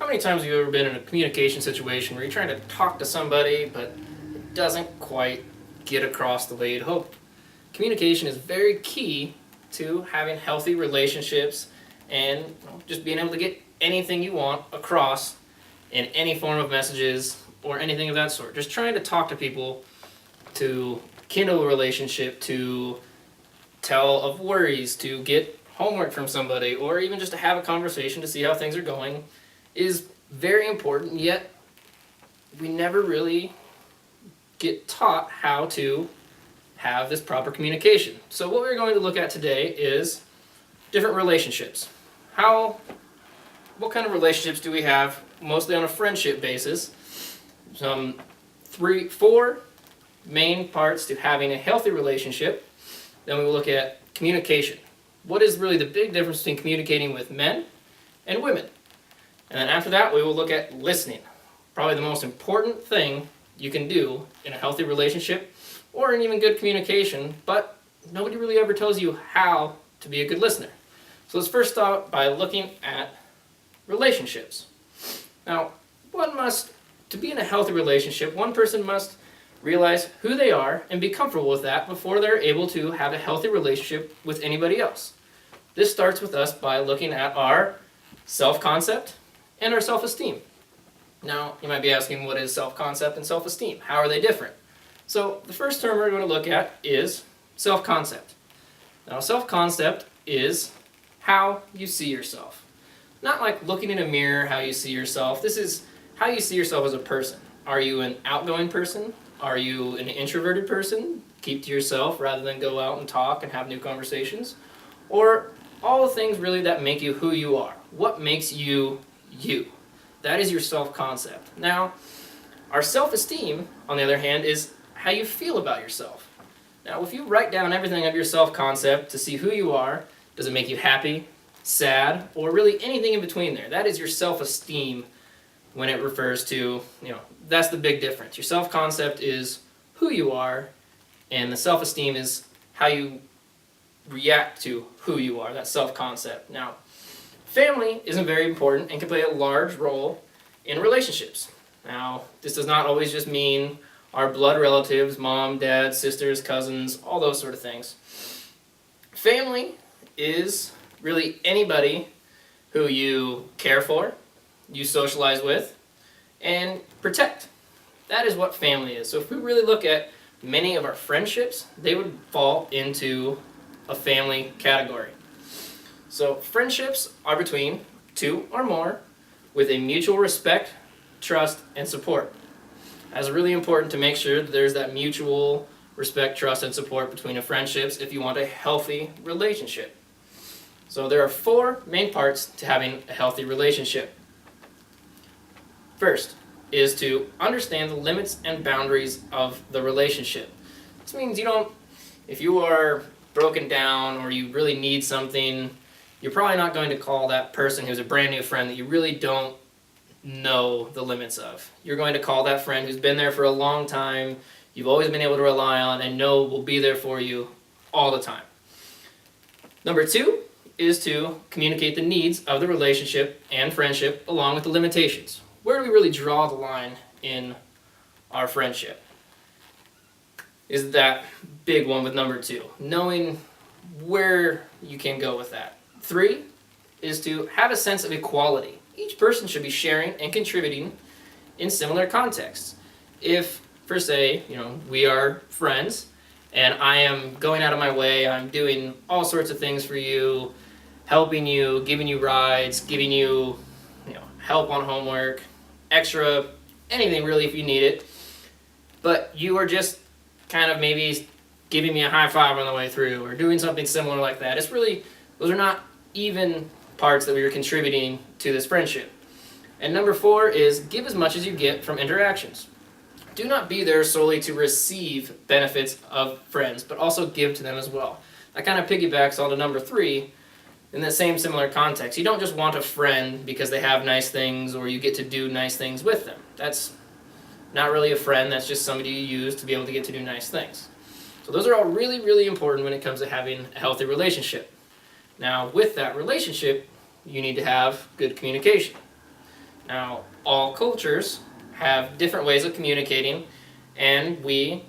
How many times have you ever been in a communication situation where you're trying to talk to somebody, but it doesn't quite get across the way you'd hope? Communication is very key to having healthy relationships and just being able to get anything you want across in any form of messages or anything of that sort. Just trying to talk to people, to kindle a relationship, to tell of worries, to get homework from somebody, or even just to have a conversation to see how things are going is very important, yet we never really get taught how to have this proper communication. So what we're going to look at today is different relationships. What kind of relationships do we have, mostly on a friendship basis? Some 4 main parts to having a healthy relationship. Then we will look at communication. What is really the big difference between communicating with men and women? And then after that, we will look at listening. Probably the most important thing you can do in a healthy relationship or in even good communication, but nobody really ever tells you how to be a good listener. So let's first start by looking at relationships. Now, to be in a healthy relationship, one person must realize who they are and be comfortable with that before they're able to have a healthy relationship with anybody else. This starts with us by looking at our self-concept and our self-esteem. Now, you might be asking, what is self-concept and self-esteem? How are they different? So, the first term we're going to look at is self-concept. Now, self-concept is how you see yourself. Not like looking in a mirror, how you see yourself. This is how you see yourself as a person. Are you an outgoing person? Are you an introverted person? Keep to yourself rather than go out and talk and have new conversations? Or all the things really that make you who you are. What makes you you? That is your self-concept. Now, our self-esteem, on the other hand, is how you feel about yourself. Now, if you write down everything of your self-concept to see who you are, does it make you happy, sad, or really anything in between there? That is your self-esteem when it refers to, that's the big difference. Your self-concept is who you are, and the self-esteem is how you react to who you are, that self-concept. Now, family isn't very important and can play a large role in relationships. Now, this does not always just mean our blood relatives, mom, dad, sisters, cousins, all those sort of things. Family is really anybody who you care for, you socialize with, and protect. That is what family is. So if we really look at many of our friendships, they would fall into a family category. So friendships are between 2 or more with a mutual respect, trust, and support. It's really important to make sure that there's that mutual respect, trust, and support between the friendships if you want a healthy relationship. So there are 4 main parts to having a healthy relationship. First is to understand the limits and boundaries of the relationship. This means if you are broken down or you really need something, you're probably not going to call that person who's a brand new friend that you really don't know the limits of. You're going to call that friend who's been there for a long time, you've always been able to rely on and know will be there for you all the time. Number 2 is to communicate the needs of the relationship and friendship along with the limitations. Where do we really draw the line in our friendship? Is that big one with number 2, knowing where you can go with that. 3 is to have a sense of equality. Each person should be sharing and contributing in similar contexts. If, for say, we are friends and I am going out of my way, I'm doing all sorts of things for you, helping you, giving you rides, giving you, help on homework, extra, anything really if you need it, but you are just kind of maybe giving me a high five on the way through or doing something similar like that. It's really, those are not even parts that we are contributing to this friendship. And number 4 is give as much as you get from interactions. Do not be there solely to receive benefits of friends, but also give to them as well. That kind of piggybacks onto number 3 in that same similar context. You don't just want a friend because they have nice things or you get to do nice things with them. That's not really a friend, that's just somebody you use to be able to get to do nice things. So those are all really, really important when it comes to having a healthy relationship. Now, with that relationship, you need to have good communication. Now, all cultures have different ways of communicating, and we,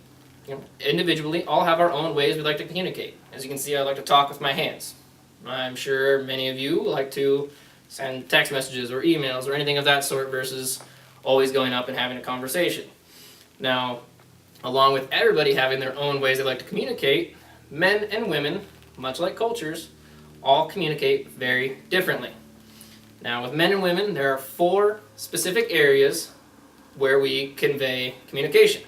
individually, all have our own ways we like to communicate. As you can see, I like to talk with my hands. I'm sure many of you like to send text messages or emails or anything of that sort versus always going up and having a conversation. Now, along with everybody having their own ways they like to communicate, men and women, much like cultures, all communicate very differently. Now, with men and women, there are 4 specific areas where we convey communication.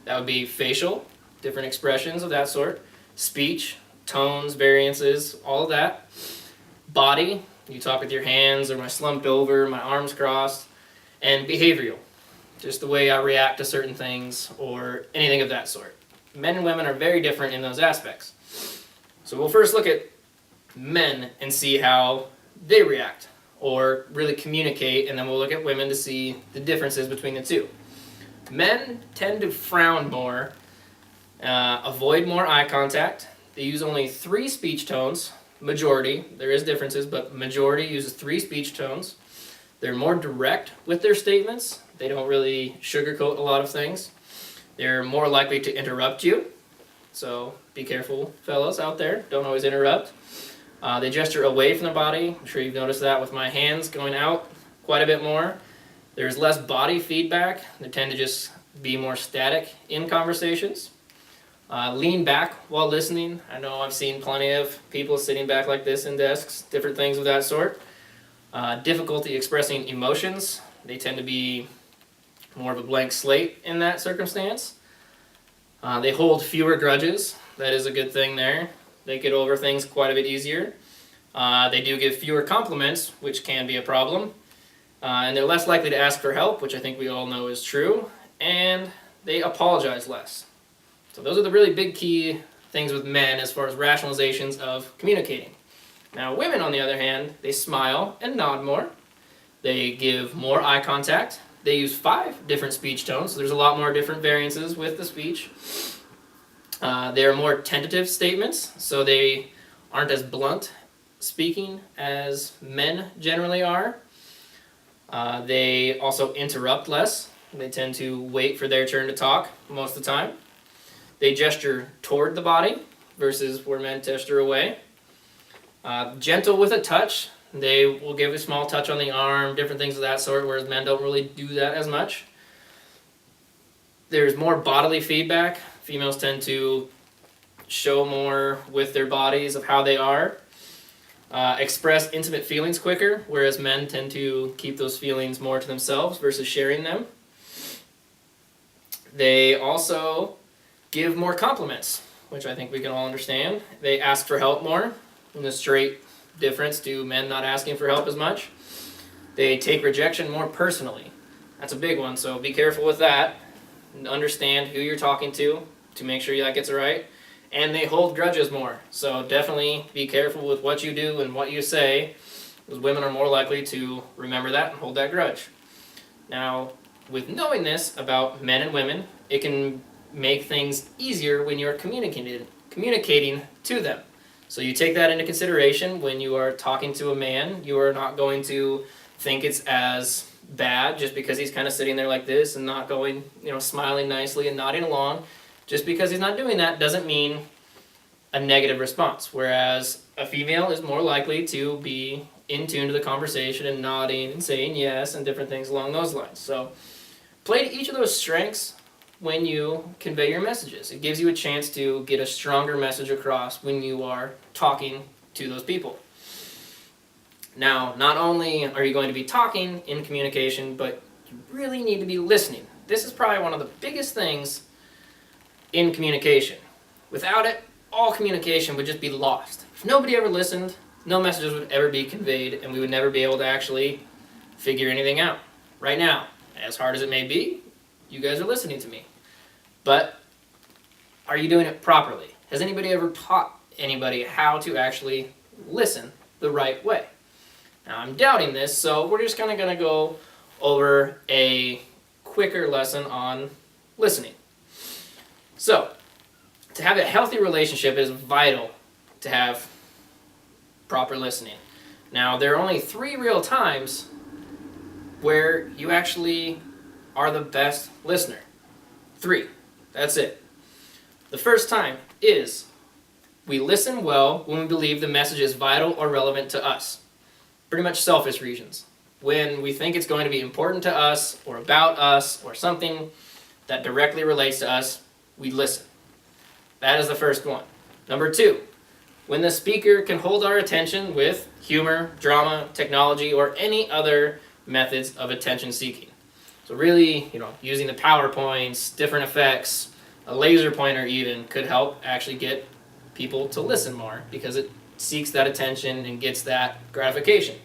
That would be facial, different expressions of that sort, speech, tones, variances, all of that. Body, you talk with your hands, or am I slumped over, my arms crossed, and behavioral, just the way I react to certain things or anything of that sort. Men and women are very different in those aspects. So we'll first look at men and see how they react or really communicate, and then we'll look at women to see the differences between the two. Men tend to frown more, avoid more eye contact. They use only 3 speech tones. Majority, there is differences, but majority uses 3 speech tones. They're more direct with their statements. They don't really sugarcoat a lot of things. They're more likely to interrupt you. So be careful, fellas out there. Don't always interrupt. They gesture away from the body. I'm sure you've noticed that with my hands going out quite a bit more. There's less body feedback. They tend to just be more static in conversations. Lean back while listening. I know I've seen plenty of people sitting back like this in desks, different things of that sort. Difficulty expressing emotions. They tend to be more of a blank slate in that circumstance. They hold fewer grudges. That is a good thing there. They get over things quite a bit easier. They do give fewer compliments, which can be a problem. And they're less likely to ask for help, which I think we all know is true. And they apologize less. So those are the really big key things with men as far as rationalizations of communicating. Now women, on the other hand, they smile and nod more. They give more eye contact. They use 5 different speech tones, so there's a lot more different variances with the speech. They're more tentative statements, so they aren't as blunt speaking as men generally are. They also interrupt less. They tend to wait for their turn to talk most of the time. They gesture toward the body versus where men gesture away. Gentle with a touch. They will give a small touch on the arm, different things of that sort, whereas men don't really do that as much. There's more bodily feedback. Females tend to show more with their bodies of how they are. Express intimate feelings quicker, whereas men tend to keep those feelings more to themselves versus sharing them. They also give more compliments, which I think we can all understand. They ask for help more, in the straight difference to men not asking for help as much. They take rejection more personally. That's a big one, so be careful with that. Understand who you're talking to make sure that gets it right. And they hold grudges more, so definitely be careful with what you do and what you say, because women are more likely to remember that and hold that grudge. Now, with knowing this about men and women, it can make things easier when you're communicating to them. So you take that into consideration when you are talking to a man. You are not going to think it's as bad just because he's kind of sitting there like this and not going, smiling nicely and nodding along. Just because he's not doing that doesn't mean a negative response. Whereas a female is more likely to be in tune to the conversation and nodding and saying yes and different things along those lines. So play to each of those strengths when you convey your messages. It gives you a chance to get a stronger message across when you are talking to those people. Now, not only are you going to be talking in communication, but you really need to be listening. This is probably one of the biggest things in communication. Without it, all communication would just be lost. If nobody ever listened, no messages would ever be conveyed, and we would never be able to actually figure anything out. Right now, as hard as it may be, you guys are listening to me. But are you doing it properly? Has anybody ever taught anybody how to actually listen the right way? Now, I'm doubting this, so we're just kind of going to go over a quicker lesson on listening. So, to have a healthy relationship, it is vital to have proper listening. Now, there are only 3 real times where you actually are the best listener. 3, that's it. The first time is we listen well when we believe the message is vital or relevant to us. Pretty much selfish reasons. When we think it's going to be important to us or about us or something that directly relates to us, we listen. That is the first one. Number 2, when the speaker can hold our attention with humor, drama, technology, or any other methods of attention seeking. So really, using the PowerPoints, different effects, a laser pointer even could help actually get people to listen more because it seeks that attention and gets that gratification.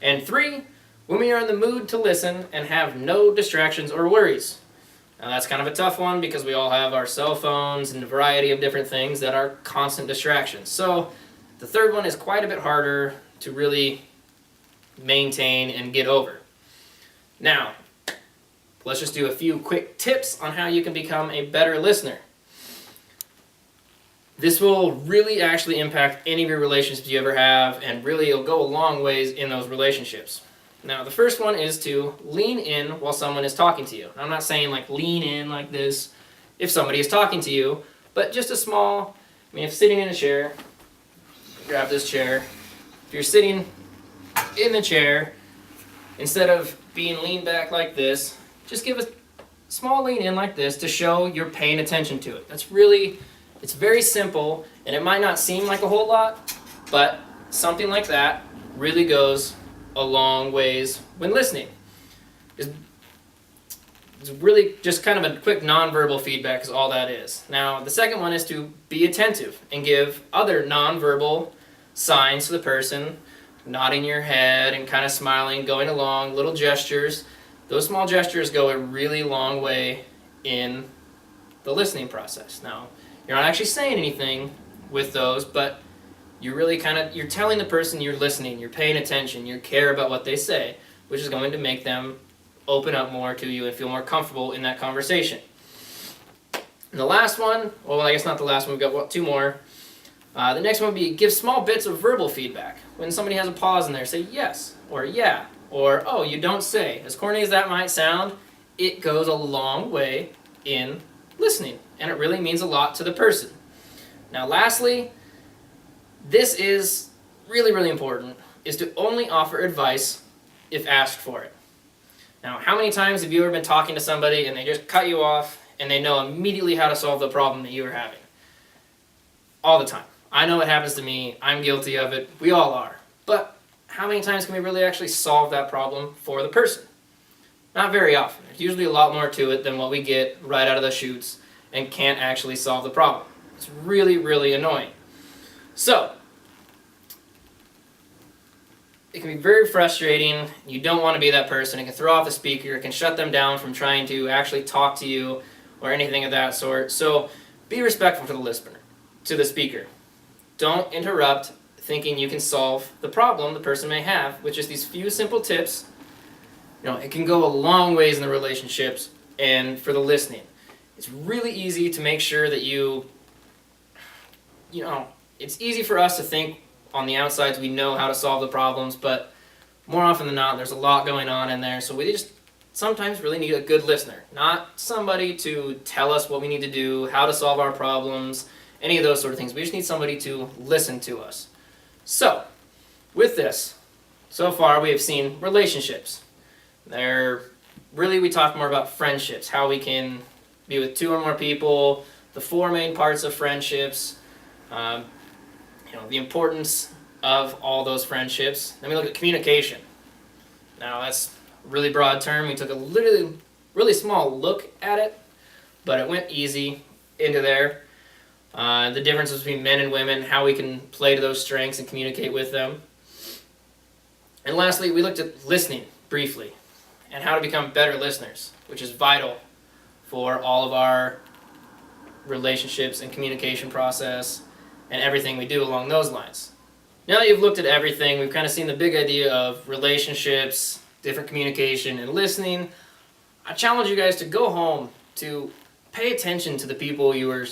And 3, when we are in the mood to listen and have no distractions or worries. Now that's kind of a tough one because we all have our cell phones and a variety of different things that are constant distractions. So the third one is quite a bit harder to really maintain and get over. Now, let's just do a few quick tips on how you can become a better listener. This will really actually impact any of your relationships you ever have, and really it'll go a long ways in those relationships. Now, the first one is to lean in while someone is talking to you. I'm not saying like lean in like this if somebody is talking to you, but just a small, if sitting in a chair, grab this chair. If you're sitting in the chair, instead of being leaned back like this, just give a small lean in like this to show you're paying attention to it. It's very simple, and it might not seem like a whole lot, but something like that really goes a long ways when listening. It's really just kind of a quick nonverbal feedback is all that is. Now, the second one is to be attentive and give other nonverbal signs to the person, nodding your head and kind of smiling, going along, little gestures. Those small gestures go a really long way in the listening process. Now, you're not actually saying anything with those, but you're really you're telling the person you're listening, you're paying attention, you care about what they say, which is going to make them open up more to you and feel more comfortable in that conversation. And the last one, well, I guess not the last one, we've got 2 more. The next one would be give small bits of verbal feedback. When somebody has a pause in there, say yes, or yeah, or oh, you don't say. As corny as that might sound, it goes a long way in listening, and it really means a lot to the person. Now, lastly, this is really, really important, is to only offer advice if asked for it. Now, how many times have you ever been talking to somebody and they just cut you off and they know immediately how to solve the problem that you are having? All the time. I know it happens to me. I'm guilty of it. We all are. But how many times can we really actually solve that problem for the person? Not very often. There's usually a lot more to it than what we get right out of the chutes and can't actually solve the problem. It's really, really annoying. So, it can be very frustrating. You don't want to be that person. It can throw off the speaker. It can shut them down from trying to actually talk to you or anything of that sort. So, be respectful to the listener, to the speaker. Don't interrupt thinking you can solve the problem the person may have with just these few simple tips. It can go a long ways in the relationships and for the listening. It's really easy to make sure that it's easy for us to think on the outsides we know how to solve the problems, but more often than not, there's a lot going on in there, so we just sometimes really need a good listener, not somebody to tell us what we need to do, how to solve our problems, any of those sort of things. We just need somebody to listen to us. So, with this, so far we have seen relationships. We talk more about friendships, how we can be with 2 or more people, the 4 main parts of friendships, the importance of all those friendships. Then we look at communication. Now that's a really broad term. We took a really small look at it, but it went easy into there. The differences between men and women, how we can play to those strengths and communicate with them. And lastly, we looked at listening briefly and how to become better listeners, which is vital for all of our relationships and communication process and everything we do along those lines. Now that you've looked at everything, we've kind of seen the big idea of relationships, different communication, and listening. I challenge you guys to go home to pay attention to the people you are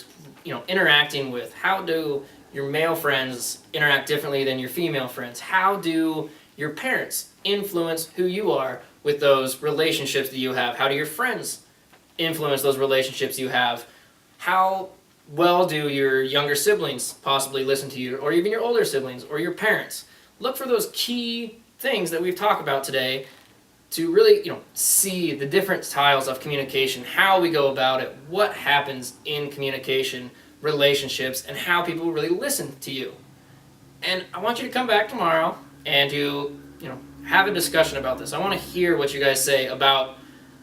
interacting with. How do your male friends interact differently than your female friends? How do your parents influence who you are with those relationships that you have? How do your friends influence those relationships you have? How well do your younger siblings possibly listen to you, or even your older siblings, or your parents? Look for those key things that we've talked about today to really, see the different styles of communication, how we go about it, what happens in communication, relationships, and how people really listen to you. And I want you to come back tomorrow and to, have a discussion about this. I want to hear what you guys say about,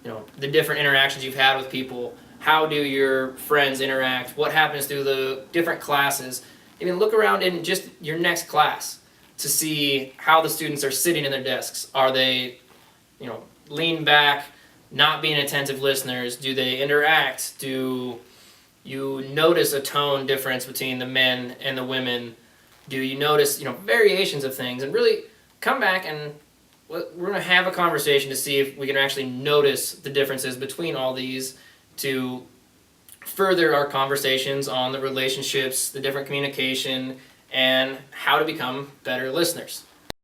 the different interactions you've had with people. How do your friends interact? What happens through the different classes? Even look around in just your next class to see how the students are sitting in their desks. Are they, lean back, not being attentive listeners? Do they interact? Do you notice a tone difference between the men and the women? Do you notice, variations of things? And really come back and we're going to have a conversation to see if we can actually notice the differences between all these to further our conversations on the relationships, the different communication, and how to become better listeners.